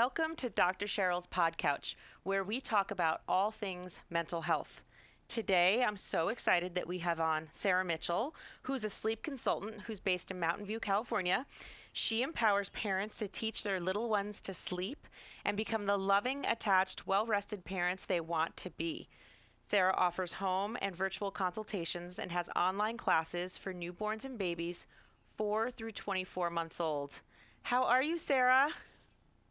Welcome to Dr. Sheryl's PodCouch, where we talk about all things mental health. Today, I'm so excited that we have on Sarah Mitchell, who's a sleep consultant who's based in Mountain View, California. She empowers parents to teach their little ones to sleep and become the loving, attached, well-rested parents they want to be. Sarah offers home and virtual consultations and has online classes for newborns and babies 4 through 24 months old. How are you, Sarah?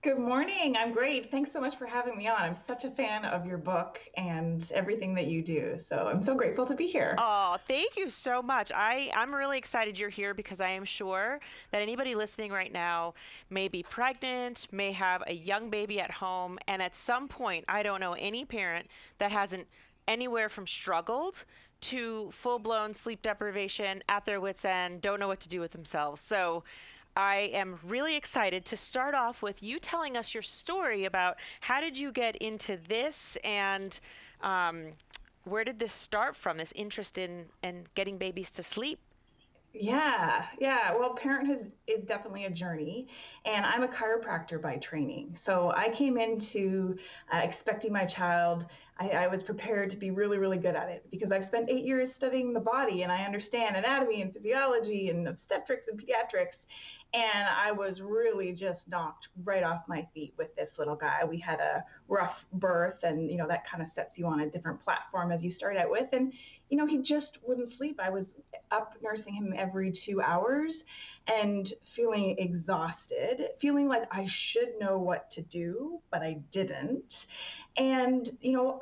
Good morning. I'm great. Thanks so much for having me on. I'm such a fan of your book and everything that you do. So I'm so grateful to be here. Oh, thank you so much. I'm really excited you're here because I am sure that anybody listening right now may be pregnant, may have a young baby at home, and at some point, I don't know any parent that hasn't anywhere from struggled to full-blown sleep deprivation at their wits' end, don't know what to do with themselves. So I am really excited to start off with you telling us your story about how did you get into this and where did this start from, this interest in getting babies to sleep? Yeah. Well, parenthood is definitely a journey, and I'm a chiropractor by training. So I came into expecting my child. I was prepared to be really, really good at it because I've spent 8 years studying the body, and I understand anatomy and physiology and obstetrics and pediatrics. And I was really just knocked right off my feet with this little guy. We had a rough birth, and that kind of sets you on a different platform as you start out with. And he just wouldn't sleep. I was up nursing him every 2 hours and feeling exhausted, feeling like I should know what to do, but I didn't. And,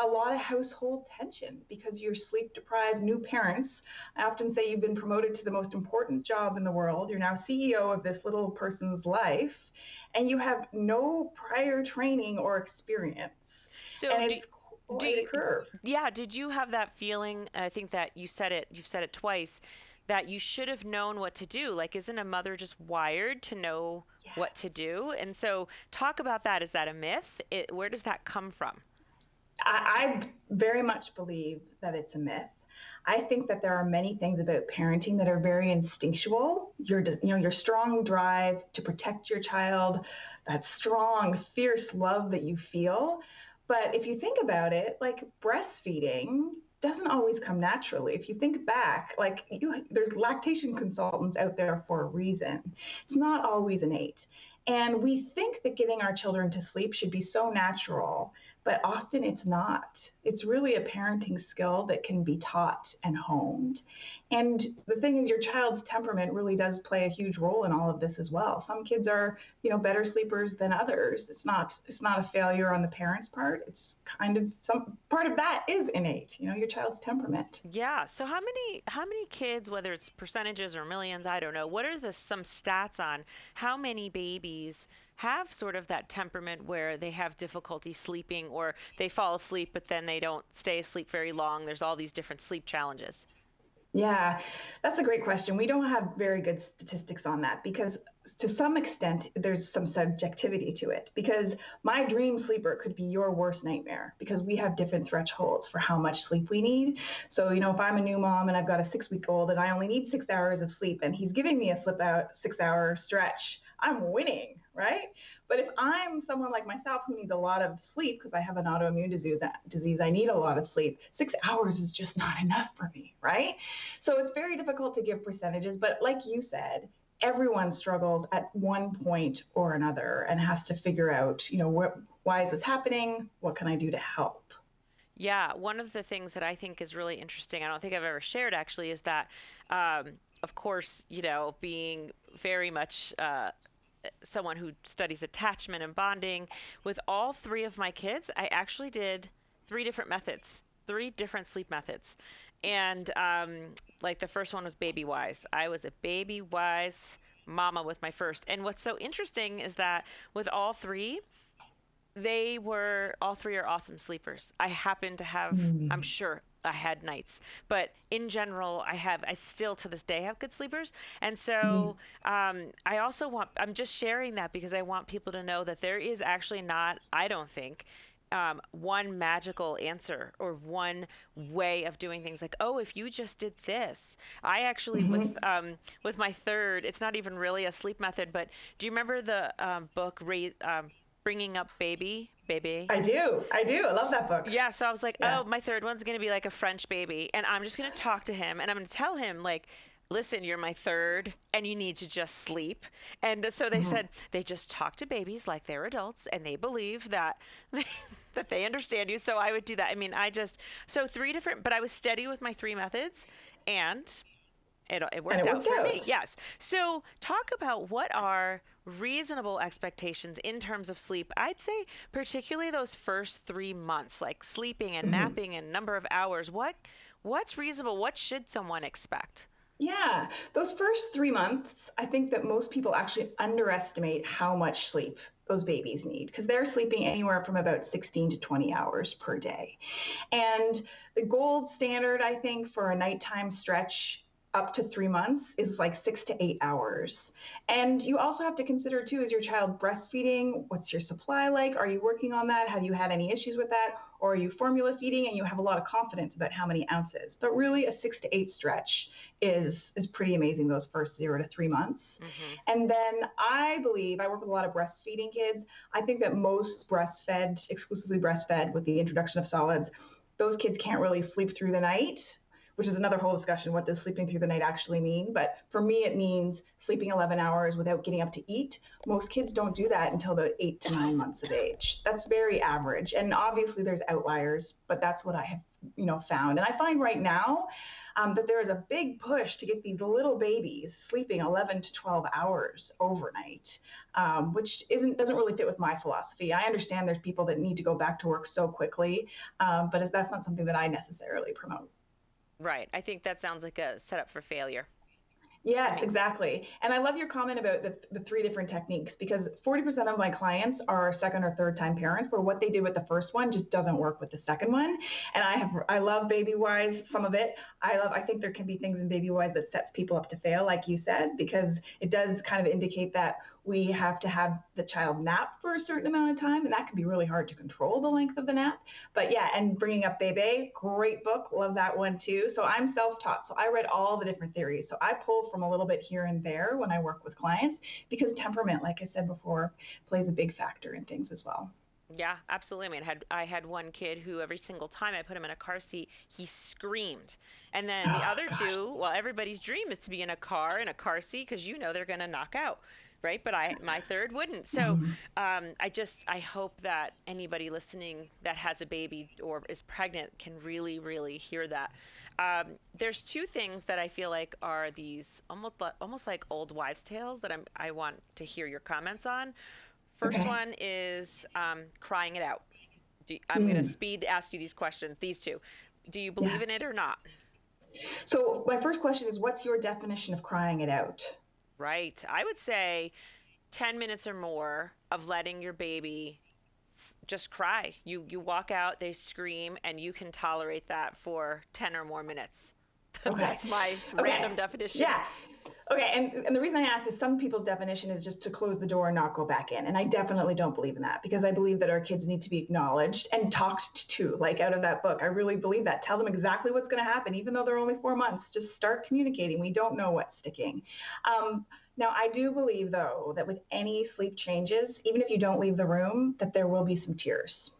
a lot of household tension because you're sleep deprived new parents. I often say you've been promoted to the most important job in the world. You're now CEO of this little person's life, and you have no prior training or experience. So And do it's do quite a you, curve. yeah, did you have that feeling? I think that you've said it twice, that you should have known what to do. Like, isn't a mother just wired to know what to Yes. do? And so talk about that. Is that a myth? Where does that come from? I very much believe that it's a myth. I think that there are many things about parenting that are very instinctual. Your strong drive to protect your child, that strong, fierce love that you feel. But if you think about it, like breastfeeding doesn't always come naturally. If you think back, there's lactation consultants out there for a reason. It's not always innate. And we think that getting our children to sleep should be so natural, but often it's not. It's really a parenting skill that can be taught and honed. And the thing is, your child's temperament really does play a huge role in all of this as well. Some kids are, better sleepers than others. It's not a failure on the parents' part. It's kind of some part of that is innate, your child's temperament. Yeah. So how many kids, whether it's percentages or millions, I don't know, what are some stats on how many babies have sort of that temperament where they have difficulty sleeping or they fall asleep but then they don't stay asleep very long. There's all these different sleep challenges. Yeah, that's a great question. We don't have very good statistics on that because, to some extent, there's some subjectivity to it. Because my dream sleeper could be your worst nightmare because we have different thresholds for how much sleep we need. So, if I'm a new mom and I've got a 6 week old and I only need 6 hours of sleep and he's giving me a slip out 6 hour stretch, I'm winning, right? But if I'm someone like myself who needs a lot of sleep because I have an autoimmune disease, I need a lot of sleep. 6 hours is just not enough for me, right? So it's very difficult to give percentages, but like you said, everyone struggles at one point or another and has to figure out, why is this happening? What can I do to help? Yeah, one of the things that I think is really interesting, I don't think I've ever shared actually, is that, of course, being very much someone who studies attachment and bonding, with all three of my kids, I actually did three different methods, three different sleep methods. And like the first one was baby wise. I was a baby wise mama with my first. And what's so interesting is that with all three, all three are awesome sleepers. I happen to have, I'm Mm. sure I had nights, but in general, I still to this day have good sleepers. And Mm. so I'm just sharing that because I want people to know that there is actually not, I don't think, one magical answer or one way of doing things like, oh, if you just did this. I actually, Mhm. with my third, it's not even really a sleep method, but do you remember the book, Bringing Up Baby. I do. I do. I love that book. Yeah, so I was like, Yeah. oh, my third one's going to be like a French baby. And I'm just going to talk to him and I'm going to tell him, like, listen, you're my third and you need to just sleep. And so they Mhm. said they just talk to babies like they're adults and they believe that. That they understand you. So I would do that. I mean, so three different, but I was steady with my three methods and it And worked it out worked for me. out. Yes. So talk about what are reasonable expectations in terms of sleep. I'd say particularly those first 3 months, like sleeping and Mhm. napping and number of hours. What's reasonable? What should someone expect? Yeah, those first 3 months, I think that most people actually underestimate how much sleep those babies need because they're sleeping anywhere from about 16 to 20 hours per day. And the gold standard, I think, for a nighttime stretch up to 3 months is like 6 to 8 hours. And you also have to consider, too, is your child breastfeeding? What's your supply like? Are you working on that? Have you had any issues with that? Or are you formula feeding and you have a lot of confidence about how many ounces? But really, a 6 to 8 stretch is pretty amazing those first 0 to 3 months. Mm-hmm. And then I believe I work with a lot of breastfeeding kids. I think that most breastfed, exclusively breastfed with the introduction of solids, those kids can't really sleep through the night, which is another whole discussion. What does sleeping through the night actually mean? But for me, it means sleeping 11 hours without getting up to eat. Most kids don't do that until about 8 to 9 months of age. That's very average. And obviously there's outliers, but that's what I have found. And I find right now that there is a big push to get these little babies sleeping 11 to 12 hours overnight, which doesn't really fit with my philosophy. I understand there's people that need to go back to work so quickly, but that's not something that I necessarily promote. Right. I think that sounds like a setup for failure to Yes, me. exactly. And I love your comment about the three different techniques because 40% of my clients are second or third time parents where what they did with the first one just doesn't work with the second one. And I love Baby Wise, some of it. I think there can be things in Baby Wise that sets people up to fail, like you said, because it does kind of indicate that we have to have the child nap for a certain amount of time, and that can be really hard to control the length of the nap. But yeah, and Bringing Up Bebe, great book, love that one too. So I'm self-taught, so I read all the different theories. So I pull from a little bit here and there when I work with clients because temperament, like I said before, plays a big factor in things as well. Yeah, absolutely. I mean, I had one kid who every single time I put him in a car seat, he screamed. And then the Oh other gosh. two, well, everybody's dream is to be in a car seat because they're going to knock out, right? But my third wouldn't. So Mhm. I hope that anybody listening that has a baby or is pregnant can really, really hear that. There's two things that I feel like are these almost like old wives' tales that I want to hear your comments on. First Okay. one is crying it out. I'm going to Mm. speed ask you these questions, these two. Do you believe Yeah. in it or not? So my first question is, what's your definition of crying it out? Right. I would say 10 minutes or more of letting your baby just cry. You walk out, they scream, and you can tolerate that for 10 or more minutes. Okay. That's my Okay. random definition. Yeah. Okay. And the reason I asked is some people's definition is just to close the door and not go back in. And I definitely don't believe in that because I believe that our kids need to be acknowledged and talked to, like out of that book. I really believe that. Tell them exactly what's going to happen, even though they're only 4 months. Just start communicating. We don't know what's sticking. Now, I do believe, though, that with any sleep changes, even if you don't leave the room, that there will be some tears.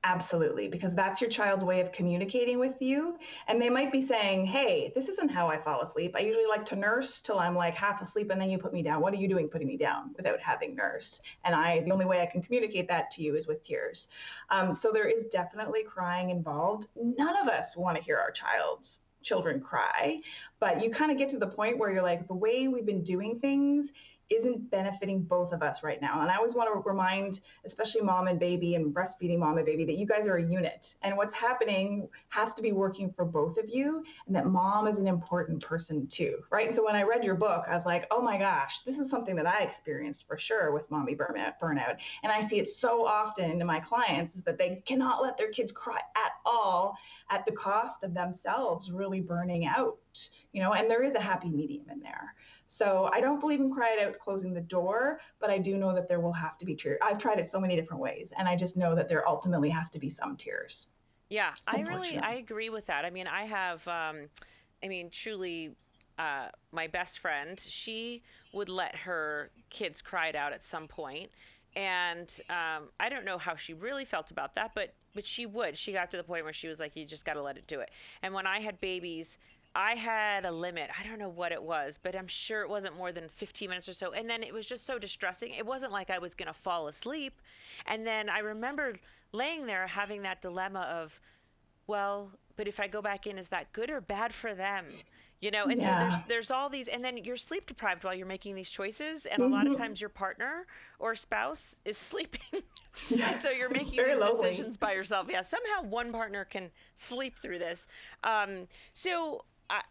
Absolutely, because that's your child's way of communicating with you. And they might be saying, hey, this isn't how I fall asleep. I usually like to nurse till I'm like half asleep and then you put me down. What are you doing putting me down without having nursed? And the only way I can communicate that to you is with tears. So there is definitely crying involved. None of us want to hear our children cry, but you kind of get to the point where you're like, the way we've been doing things isn't benefiting both of us right now. And I always want to remind, especially mom and baby and breastfeeding mom and baby, that you guys are a unit. And what's happening has to be working for both of you, and that mom is an important person too, right? And so when I read your book, I was like, oh my gosh, this is something that I experienced for sure with mommy burnout. And I see it so often in my clients is that they cannot let their kids cry at all at the cost of themselves really burning out, and there is a happy medium in there. So I don't believe in cry it out closing the door, but I do know that there will have to be tears. I've tried it so many different ways, and I just know that there ultimately has to be some tears, Yeah, I unfortunately. agree with that. I mean, truly, my best friend, she would let her kids cry it out at some point, And I don't know how she really felt about that, but she would. She got to the point where she was like, "You just got to let it do it." And when I had babies, I had a limit. I don't know what it was, but I'm sure it wasn't more than 15 minutes or so. And then it was just so distressing. It wasn't like I was going to fall asleep. And then I remember laying there having that dilemma of, well, but if I go back in, is that good or bad for them? And so Yeah. there's all these, and then you're sleep deprived while you're making these choices, and a lot of Hmm. times your partner or spouse is sleeping, Yeah. and so you're It's making very these lonely. decisions by yourself. Yeah, somehow one partner can sleep through this. So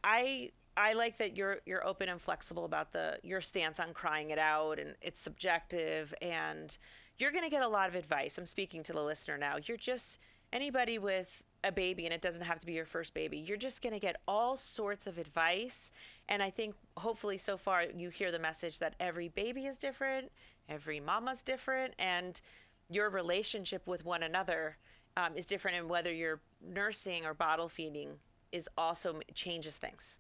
I like that you're open and flexible about your stance on crying it out, and it's subjective, and you're going to get a lot of advice. I'm speaking to the listener now. You're just anybody with a baby, and it doesn't have to be your first baby. You're just going to get all sorts of advice. And I think hopefully so far you hear the message that every baby is different, every mama's different, and your relationship with one another is different. And whether you're nursing or bottle feeding is also changes things.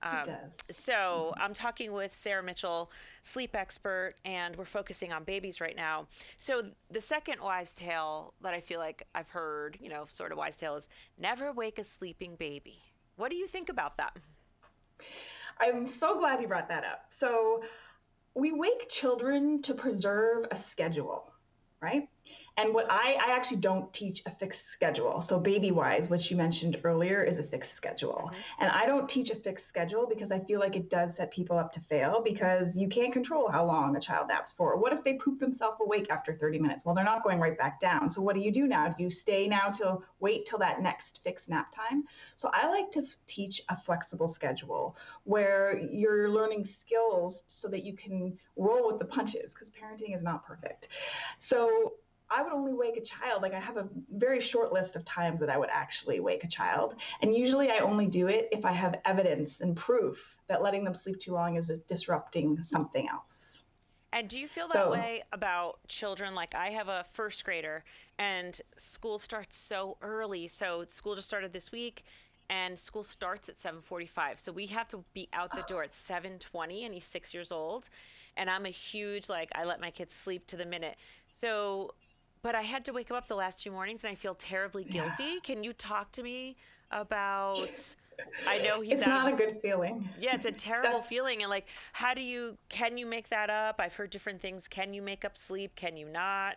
It does. So Mhm. I'm talking with Sarah Mitchell, sleep expert, and we're focusing on babies right now. So the second wives' tale that I feel like I've heard, sort of wives' tale is never wake a sleeping baby. What do you think about that? I'm so glad you brought that up. So, we wake children to preserve a schedule, right? And what I actually don't teach a fixed schedule. So baby wise, which you mentioned earlier, is a fixed schedule. Hmm. And I don't teach a fixed schedule because I feel like it does set people up to fail because you can't control how long a child naps for. What if they poop themselves awake after 30 minutes? Well, they're not going right back down. So what do you do now? Do you stay now till wait till that next fixed nap time? So I like to teach a flexible schedule where you're learning skills so that you can roll with the punches because parenting is not perfect. So I would only wake a child. Like I have a very short list of times that I would actually wake a child. And usually I only do it if I have evidence and proof that letting them sleep too long is disrupting something else. And do you feel that So, way about children? Like I have a first grader and school starts so early. So school just started this week and school starts at 7:45. So we have to be out the door at 7:20 and he's 6 years old. And I'm a huge like I let my kids sleep to the minute. So but I had to wake him up the last two mornings and I feel terribly yeah, guilty. Can you talk to me about I know he's it's out of not a good feeling. yeah, it's a terrible That's feeling. And like, can you make that up? I've heard different things. Can you make up sleep? Can you not?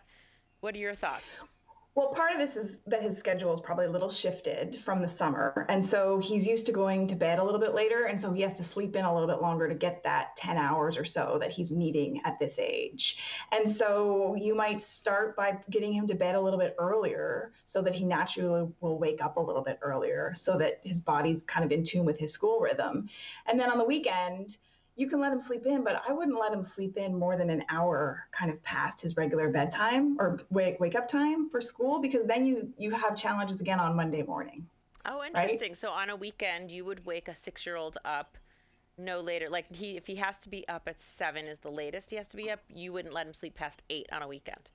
What are your thoughts? Well, part of this is that his schedule is probably a little shifted from the summer. And so he's used to going to bed a little bit later. And so he has to sleep in a little bit longer to get that 10 hours or so that he's needing at this age. And so you might start by getting him to bed a little bit earlier so that he naturally will wake up a little bit earlier so that his body's kind of in tune with his school rhythm. And then on the weekend, you can let him sleep in, but I wouldn't let him sleep in more than an hour kind of past his regular bedtime or wake up time for school because then you have challenges again on Monday morning, Oh, right? interesting. So on a weekend, you would wake a 6-year-old up no later. Like if he has to be up at 7 is the latest he has to be up. You wouldn't let him sleep past 8 on a weekend.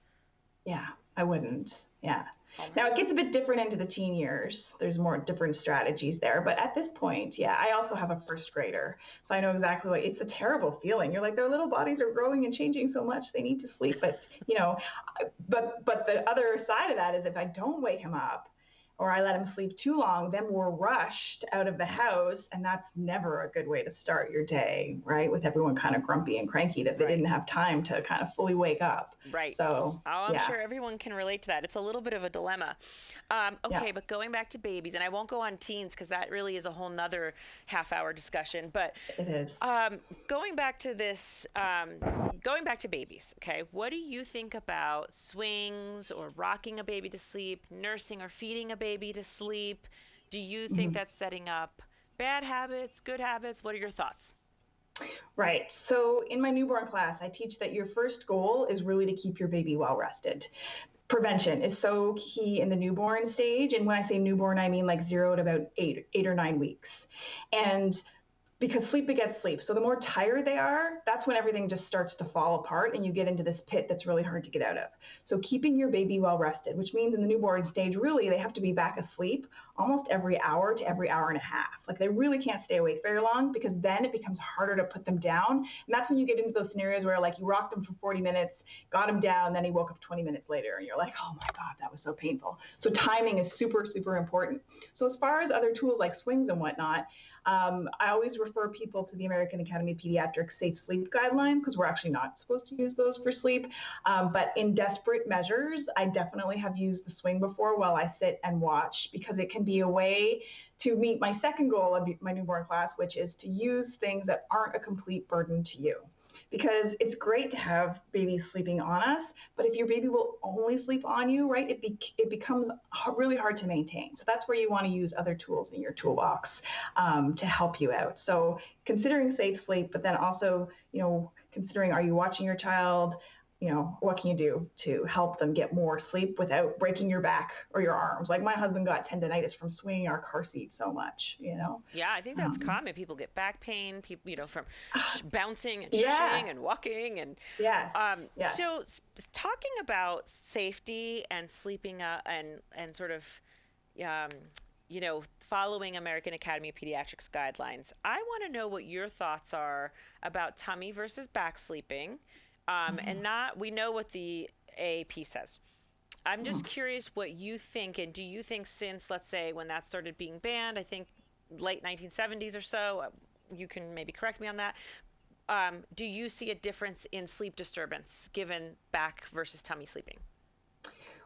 Yeah, I wouldn't. Yeah. Oh my Now it God. gets a bit different into the teen years. There's more different strategies there. But at this point, yeah, I also have a first grader. So I know exactly what it's a terrible feeling. You're like, their little bodies are growing and changing so much. They need to sleep. But the other side of that is if I don't wake him up, or I let him sleep too long, then we're rushed out of the house. And that's never a good way to start your day, right? With everyone kind of grumpy and cranky that they Right. didn't have time to kind of fully wake up. Right. So, Oh, I'm yeah, sure everyone can relate to that. It's a little bit of a dilemma. yeah, Okay, but going back to babies, and I won't go on teens because that really is a whole nother half-hour discussion. But it is. going back to this, going back to babies, okay, what do you think about swings or rocking a baby to sleep, nursing or feeding a baby to sleep? Do you think Mhm. that's setting up bad habits, good habits? What are your thoughts? Right. So in my newborn class, I teach that your first goal is really to keep your baby well rested. Prevention is so key in the newborn stage. And when I say newborn, I mean like 0 to about 8 or 9 weeks. And because sleep begets sleep. So the more tired they are, that's when everything just starts to fall apart and you get into this pit that's really hard to get out of. So keeping your baby well rested, which means in the newborn stage, really, they have to be back asleep almost every hour to every hour and a half. Like they really can't stay awake very long because then it becomes harder to put them down. And that's when you get into those scenarios where like you rocked him for 40 minutes, got him down, then he woke up 20 minutes later and you're like, oh my God, that was so painful. So timing is super, super important. So as far as other tools like swings and whatnot, I always refer people to the American Academy of Pediatrics safe sleep guidelines because we're actually not supposed to use those for sleep. But in desperate measures, I definitely have used the swing before while I sit and watch because it can be a way to meet my second goal of my newborn class, which is to use things that aren't a complete burden to you. Because it's great to have babies sleeping on us, but if your baby will only sleep on you, right, it becomes really hard to maintain. So that's where you want to use other tools in your toolbox to help you out. So considering safe sleep, but then also, considering, are you watching your child? What can you do to help them get more sleep without breaking your back or your arms? Like my husband got tendonitis from swinging our car seat so much. Yeah, I think that's common. People get back pain, people, from bouncing and Yes. shushing and walking. And Yes. Yes. so talking about safety and sleeping and sort of, following American Academy of Pediatrics guidelines, I want to know what your thoughts are about tummy versus back sleeping. And we know what the AAP says. I'm just curious what you think, and do you think since, let's say, when that started being banned, I think late 1970s or so, you can maybe correct me on that, do you see a difference in sleep disturbance given back versus tummy sleeping?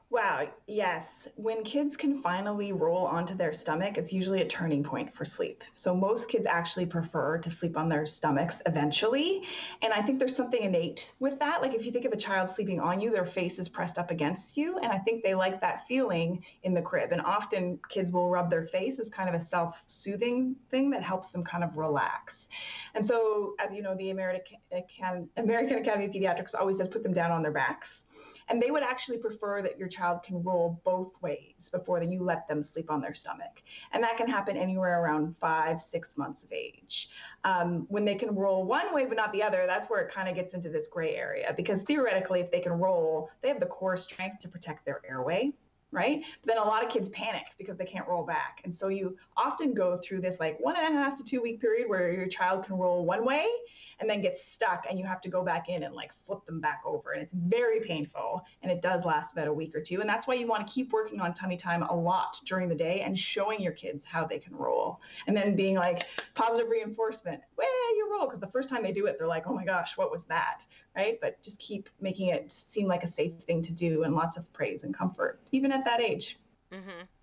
Wow, yes. When kids can finally roll onto their stomach, it's usually a turning point for sleep. So most kids actually prefer to sleep on their stomachs eventually. And I think there's something innate with that. Like if you think of a child sleeping on you, their face is pressed up against you. And I think they like that feeling in the crib. And often kids will rub their face as kind of a self-soothing thing that helps them kind of relax. And so, as you know, the American Academy of Pediatrics always says put them down on their backs. And they would actually prefer that your child can roll both ways before you let them sleep on their stomach. And that can happen anywhere around 5, 6 months of age. When they can roll one way but not the other, that's where it kind of gets into this gray area. Because theoretically, if they can roll, they have the core strength to protect their airway. Right? But then a lot of kids panic because they can't roll back. And so you often go through this like 1.5 to 2 week period where your child can roll one way and then gets stuck and you have to go back in and like flip them back over. And it's very painful and it does last about a week or two. And that's why you want to keep working on tummy time a lot during the day and showing your kids how they can roll. And then being like positive reinforcement, way you roll. Because the first time they do it, they're like, oh my gosh, what was that? Right? But just keep making it seem like a safe thing to do and lots of praise and comfort, even at that age.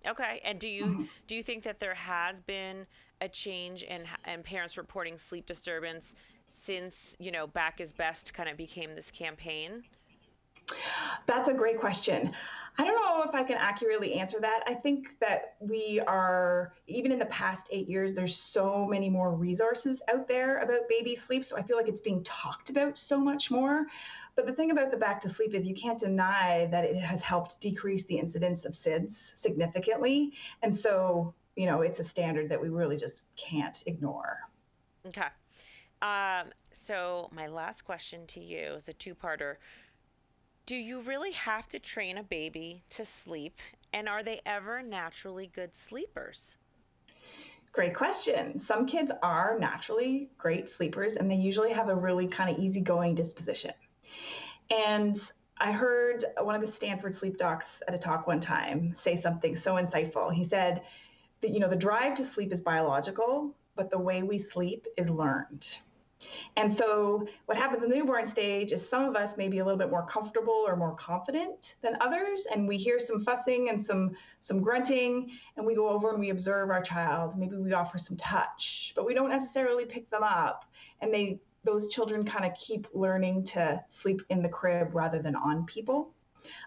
Okay. And do you think that there has been a change in parents reporting sleep disturbance since, Back is Best kind of became this campaign? That's a great question. I don't know if I can accurately answer that. I think that we are, even in the past 8 years, there's so many more resources out there about baby sleep. So I feel like it's being talked about so much more. But the thing about the back to sleep is you can't deny that it has helped decrease the incidence of SIDS significantly. And so, it's a standard that we really just can't ignore. Okay. So my last question to you is a two-parter. Do you really have to train a baby to sleep? And are they ever naturally good sleepers? Great question. Some kids are naturally great sleepers, and they usually have a really kind of easygoing disposition. And I heard one of the Stanford sleep docs at a talk one time say something so insightful. He said that, the drive to sleep is biological, but the way we sleep is learned. And so what happens in the newborn stage is some of us may be a little bit more comfortable or more confident than others. And we hear some fussing and some grunting, and we go over and we observe our child. Maybe we offer some touch, but we don't necessarily pick them up. And those children kind of keep learning to sleep in the crib rather than on people.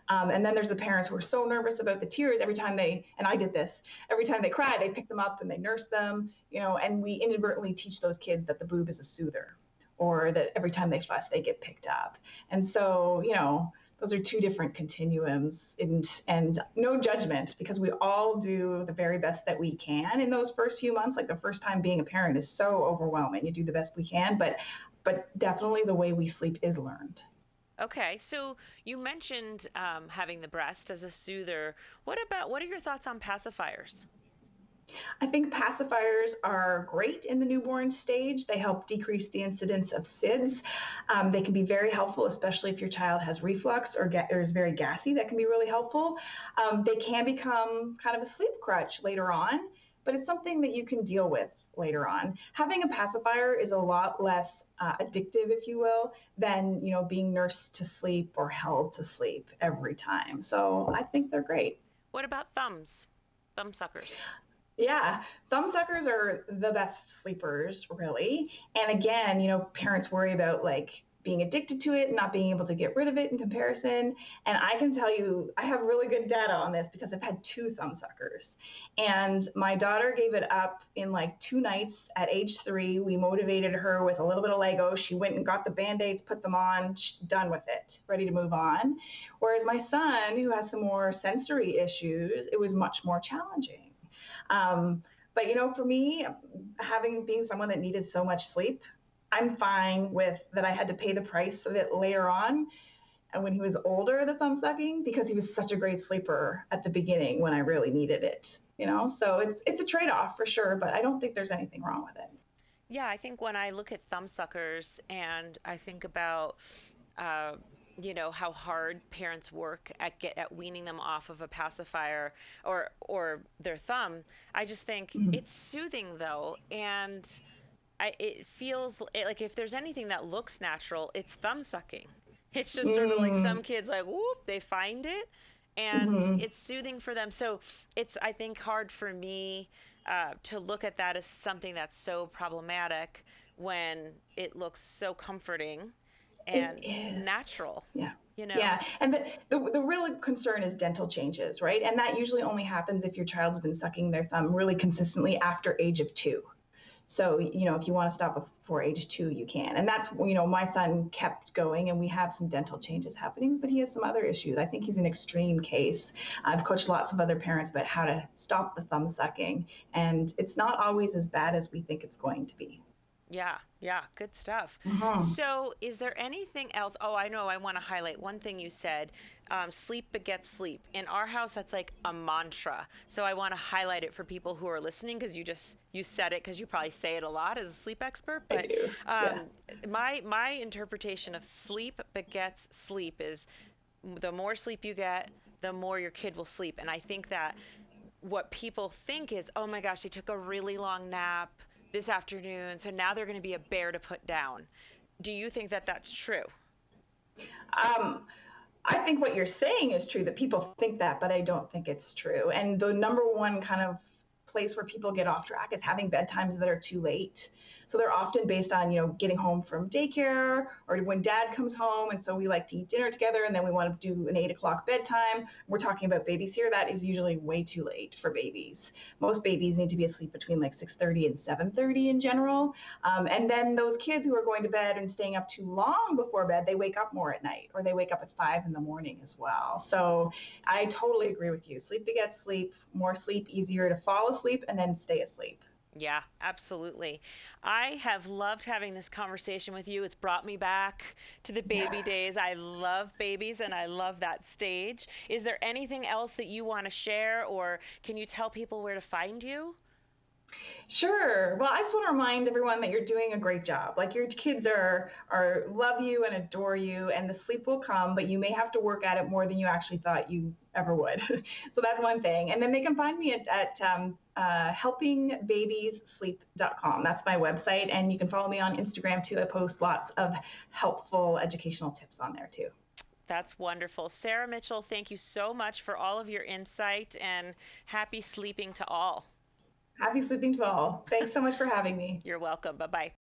And then there's the parents who are so nervous about the tears every time and I did this, every time they cry, they pick them up and they nurse them, and we inadvertently teach those kids that the boob is a soother or that every time they fuss, they get picked up. And so, those are two different continuums and no judgment because we all do the very best that we can in those first few months. Like the first time being a parent is so overwhelming. You do the best we can, but definitely the way we sleep is learned. Okay, so you mentioned having the breast as a soother. What are your thoughts on pacifiers? I think pacifiers are great in the newborn stage. They help decrease the incidence of SIDS. They can be very helpful, especially if your child has reflux or is very gassy. That can be really helpful. They can become kind of a sleep crutch later on, but it's something that you can deal with later on. Having a pacifier is a lot less addictive, if you will, than being nursed to sleep or held to sleep every time. So I think they're great. What about thumbs? Thumb suckers. Yeah, thumb suckers are the best sleepers, really. And again, parents worry about like being addicted to it and not being able to get rid of it in comparison. And I can tell you, I have really good data on this because I've had two thumb suckers. And my daughter gave it up in like 2 nights at age 3. We motivated her with a little bit of Lego. She went and got the Band-Aids, put them on, done with it, ready to move on. Whereas my son, who has some more sensory issues, it was much more challenging. But for me, being someone that needed so much sleep, I'm fine with that. I had to pay the price of it later on, and when he was older, the thumb sucking, because he was such a great sleeper at the beginning when I really needed it. So it's a trade off for sure, but I don't think there's anything wrong with it. Yeah, I think when I look at thumb suckers and I think about how hard parents work at weaning them off of a pacifier or their thumb. I just think it's soothing though, and it feels like if there's anything that looks natural, it's thumb sucking. It's just sort of like some kids like whoop, they find it, and it's soothing for them. So it's, I think, hard for me to look at that as something that's so problematic when it looks so comforting and natural. Yeah. Yeah. And the real concern is dental changes, right? And that usually only happens if your child's been sucking their thumb really consistently after age of 2. So, if you want to stop before age 2, you can. And that's, my son kept going, and we have some dental changes happening, but he has some other issues. I think he's an extreme case. I've coached lots of other parents about how to stop the thumb sucking, and it's not always as bad as we think it's going to be. Yeah, good stuff. So is there anything else? Oh, I know, I want to highlight one thing you said. Sleep begets sleep. In our house, that's like a mantra. So I want to highlight it for people who are listening, because you said it because you probably say it a lot as a sleep expert. But I do. Yeah. My interpretation of sleep begets sleep is the more sleep you get, the more your kid will sleep. And I think that what people think is, oh my gosh, they took a really long nap this afternoon, so now they're going to be a bear to put down. Do you think that that's true? I think what you're saying is true, that people think that, but I don't think it's true. And the number one kind of place where people get off track is having bedtimes that are too late. So they're often based on, getting home from daycare or when dad comes home. And so we like to eat dinner together, and then we want to do an 8 o'clock bedtime. We're talking about babies here. That is usually way too late for babies. Most babies need to be asleep between like 6:30 and 7:30 in general. And then those kids who are going to bed and staying up too long before bed, they wake up more at night, or they wake up at 5 in the morning as well. So I totally agree with you. Sleep begets sleep. More sleep, easier to fall asleep and then stay asleep. Yeah, absolutely. I have loved having this conversation with you. It's brought me back to the baby days. I love babies, and I love that stage. Is there anything else that you want to share, or can you tell people where to find you? Sure. Well, I just want to remind everyone that you're doing a great job. Like, your kids are love you and adore you, and the sleep will come, but you may have to work at it more than you actually thought you ever would. So that's one thing. And then they can find me at helpingbabiessleep.com. That's my website, and you can follow me on Instagram too. I post lots of helpful educational tips on there too. That's wonderful. Sarah Mitchell, thank you so much for all of your insight, and happy sleeping to all. Happy sleeping to all. Thanks so much for having me. You're welcome. Bye-bye.